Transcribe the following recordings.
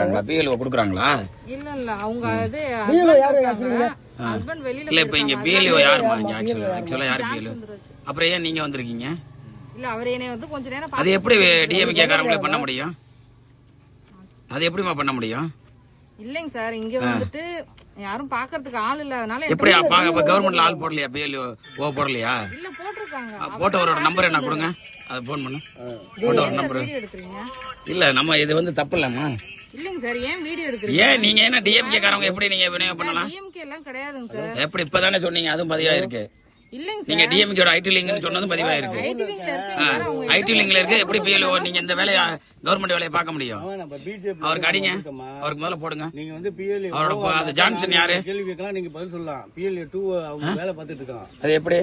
இருக்காங்களா? பிஎல்ஓ குடுக்குறாங்களா? இல்ல அவங்க அது ஹஸ்பண்ட் வெளியில இல்ல. இப்ப இங்க பிஎல்ஓ யாருமா? இங்க ஆக்சுவலா யாரு பிஎல்ஓ? அப்புறம் ஏன் நீங்க வந்திருக்கீங்க? இல்ல அவர் என்னைய வந்து கொஞ்ச நேரம் அது எப்படி டிஎம்கே காரங்களே பண்ண முடியும்? அது எப்படிமா பண்ண முடியும்? இல்லைங்க சார், இங்க வந்துட்டு யாரும் பாக்குறதுக்கு ஆள் இல்ல, அதனால எப்படி கவர்மெண்ட்ல ஆள் போடலையா? பிஎல்ஓ போடலையா? இல்ல போட்டிருக்காங்க. போட்டவரோட நம்பர் என்ன கொடுங்க, அதை போன் பண்ணு. போட்டவர் நம்பர் இல்ல, நம்ம இது வந்து தப்பு இல்லம்மா. இல்லைங்க சார், ஏன் வீடியோ எடுக்கிறீங்க? ஏன் நீங்க என்ன டிஎம்கே காரங்க எப்படி நீங்க விநியோகம் பண்ணலாம்? டிஎம்கே எல்லாம் கிடையாதுங்க சார். எப்படி இப்பதானே சொன்னீங்க, அதுவும் பதிவா இருக்கு. இல்லைங்க நீங்க டிஎம்கேட ஐடி லிங்க்னு சொன்னதும் பதிவா இருக்கு. ஐடி லிங்க்ல இருக்கு. எப்படி பிஎல்ஓ நீங்க இந்த வேலையை கவர்மெண்ட் வேலையை பார்க்க முடியும்? அவருக்கு அடிங்க, அவருக்கு முதல்ல போடுங்க. நீங்க வந்து பிஎல்ஓ அவரோட அது ஜான்சன் யாரு? கேள்வி கேட்கலாம், நீங்க பதில் சொல்லலாம். பிஎல்ஓ 2 அவங்க வேலை பார்த்துட்டு இருக்காங்க. அது எப்படி?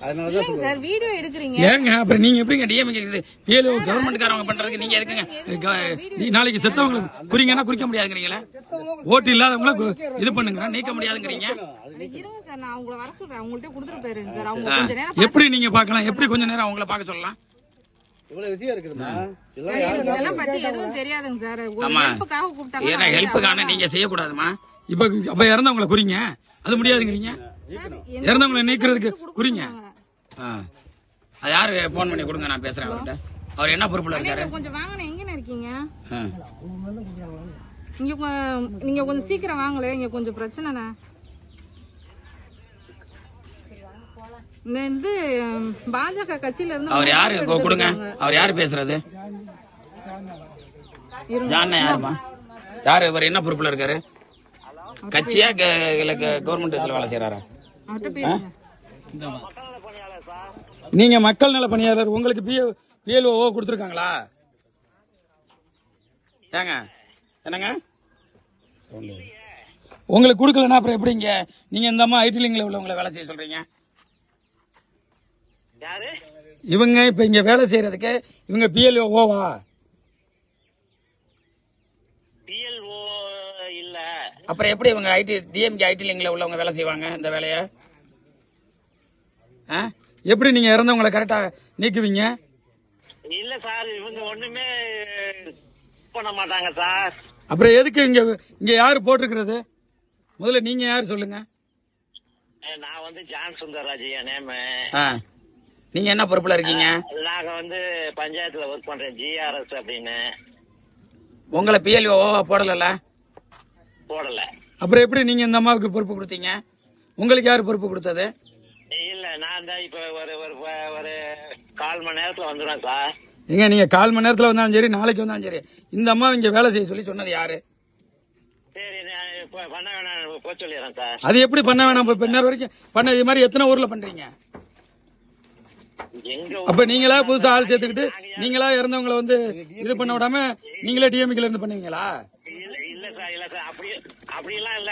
அதனாலதான் சார் வீடியோ எடுக்கிறீங்க. ஏங்க அப்புறம் நீங்க எப்படிங்க டிஎம்கே பிஎல்ஓ கவர்மெண்ட் காரங்க பண்றதுக்கு நீங்க எதுக்குங்க? நாளைக்கு செத்தவங்களுக்கு குறிங்கன்னா குறிக்க முடியாதுங்கிறீங்களா? ஓட்டு இல்லாதவங்கள இது பண்ணுங்க, நீக்க முடியாதுங்கிறீங்க. இருங்க சார், நான் அவங்கள வர சொல்றேன். அவங்கள்ட்ட கொடுத்துட்டு போயிருங்க சார். அவங்க கொஞ்ச நேரம் எப்படி நீங்க பார்க்கலாம்? எப்படி கொஞ்ச நேரம் அவங்கள பார்க்க சொல்லலாம்? இவ்வளவு விஷயம் இருக்குதுமா, இதெல்லாம் பத்தி எதுவும் தெரியாதுங்க சார். ஒரு ஹெல்ப்புக்காக கூப்பிட்டாங்க. ஏன்னா ஹெல்ப்புக்கான நீங்க செய்யக்கூடாதுமா. இப்ப இறந்தவங்களை குறிங்க, அது முடியாதுங்கிறீங்க. இறந்தவங்களை நீக்கிறதுக்கு குறிங்க. அது யாரு போன் பண்ணி கொடுங்க, நான் பேசுறேன் அவர்கிட்ட. அவர் என்ன பொறுப்புல இருக்காரு? கொஞ்சம் வாங்க, எங்க இருக்கீங்க? நீங்க கொஞ்சம் சீக்கிரம் வாங்கல, இங்க கொஞ்சம் பிரச்சனை. இந்த பாஜக கட்சியில இருந்து அவர் யாரு கொடுங்க. அவர் யாரு பேசுறது? ஜான யாருமா? யாரு இவர்? என்ன பொறுப்புல இருக்காரு? கட்சியா கவர்மெண்ட் இதுல வேலை செய்யறாரா? அவர்கிட்ட பேசுங்க. நீங்க மக்கள் நல பணியாளர், உங்களுக்கு பிஎல்ஓ கொடுத்துருக்காங்களா? ஏங்க என்னங்க உங்களுக்கு கொடுக்கலன்னா அப்புறம் எப்படிங்க நீங்க இந்த அம்மா ஐடி லிங்க்ல உள்ளவங்களை வேலை செய்ய சொல்றீங்க? இவங்க இப்ப இங்க வேலை செய்யறதுக்கு இவங்க பிஎல்ஓவா? பிஎல்ஓ இல்ல. அப்புறம் எப்படி இவங்க டிஎம்கே ஐடி லிங்க்ல உள்ளவங்க வேலை செய்வாங்க இந்த வேலைய? எப்படி நீங்க இறந்தவங்களை கரெக்டா நீக்குவீங்க? இல்ல சார், இவங்க ஒண்ணுமே பண்ண மாட்டாங்க சார். அப்புறம் எதுக்கு இங்க யாரு போட்டிருக்கிறது? முதல்ல நீங்க யாரு சொல்லுங்க. நான் வந்து ஜான் சுந்தரராஜ் என் நேம். நீங்க என்ன பொறுப்புல இருக்கீங்க? நாங்க வந்து பஞ்சாயத்துல ஒர்க் பண்றேன், ஜிஆர்எஸ் அப்படின்னு. உங்களை பிஎல்ஓ போடல? போடல. அப்புறம் எப்படி நீங்க இந்த அம்மாவுக்கு பொறுப்பு கொடுத்தீங்க? உங்களுக்கு யாரு பொறுப்பு கொடுத்தது? இல்ல, நான் தான் இப்ப ஒரு 1/4 மணி நேரத்துல வந்துடுவேன் சார். எங்க நீங்க 1/4 மணி நேரத்துல வந்தாலும் சரி, நாளைக்கு வந்தாலும் சரி, இந்த அம்மா இங்க வேலை செய்ய சொல்லி சொன்னது யாரு? சரி, நான் பண்ண வேணாம் போய் சொல்லிடுறேன் சார். அது எப்படி பண்ண வேணாம்? இப்ப நேரம் வரைக்கும் பண்ண இது மாதிரி எத்தனை ஊர்ல பண்றீங்க? அப்ப நீங்களா புதுசா ஆள் சேர்த்துக்கிட்டு நீங்களா இறந்தவங்களை வந்து இது பண்ண விடாம நீங்களே டிஎம்கேல இருந்து பண்ணுவீங்களா? இல்ல சார், இல்ல சார், அப்படியெல்லாம் இல்ல.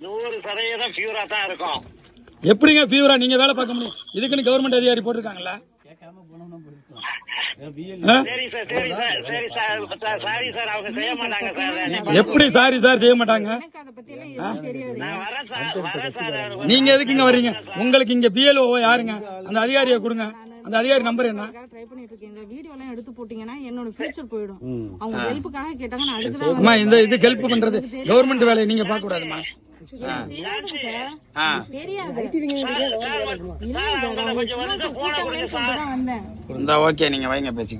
100% பியூரா தான் இருக்கும். எப்படிங்க பியூரா நீங்க வேலை பார்க்க முடியும்? இதுக்குன்னு கவர்மெண்ட் அதிகாரி போட்டிருக்காங்களா? எப்படி சாரி சார் செய்ய மாட்டாங்க? நீங்க எதுக்குங்க வர்றீங்க? உங்களுக்கு இங்க பிஎல்ஓ யாருங்க? அந்த அதிகாரியை கொடுங்க. அந்த அதிகாரி நம்பர் என்ன? ட்ரை பண்ணிட்டு இருக்கேன். இந்த வீடியோ எல்லாம் எடுத்து போட்டீங்கன்னா என்னோட ஃபியூச்சர் போயிடும். அவங்க ஹெல்ப்புக்காக கேட்டாங்க, நான் அதுக்கு தான். இந்த இது ஹெல்ப் பண்றது கவர்மெண்ட் வேலையை நீங்க பார்க்க கூடாதுமா. தெரியாதுங்க சார், தெரியாது. இல்ல சார், அவங்க சும்மா கூப்பிட்டாங்கன்னு சொல்லிட்டு தான் வந்தேன். ஓகே, நீங்க வைங்க பேசி.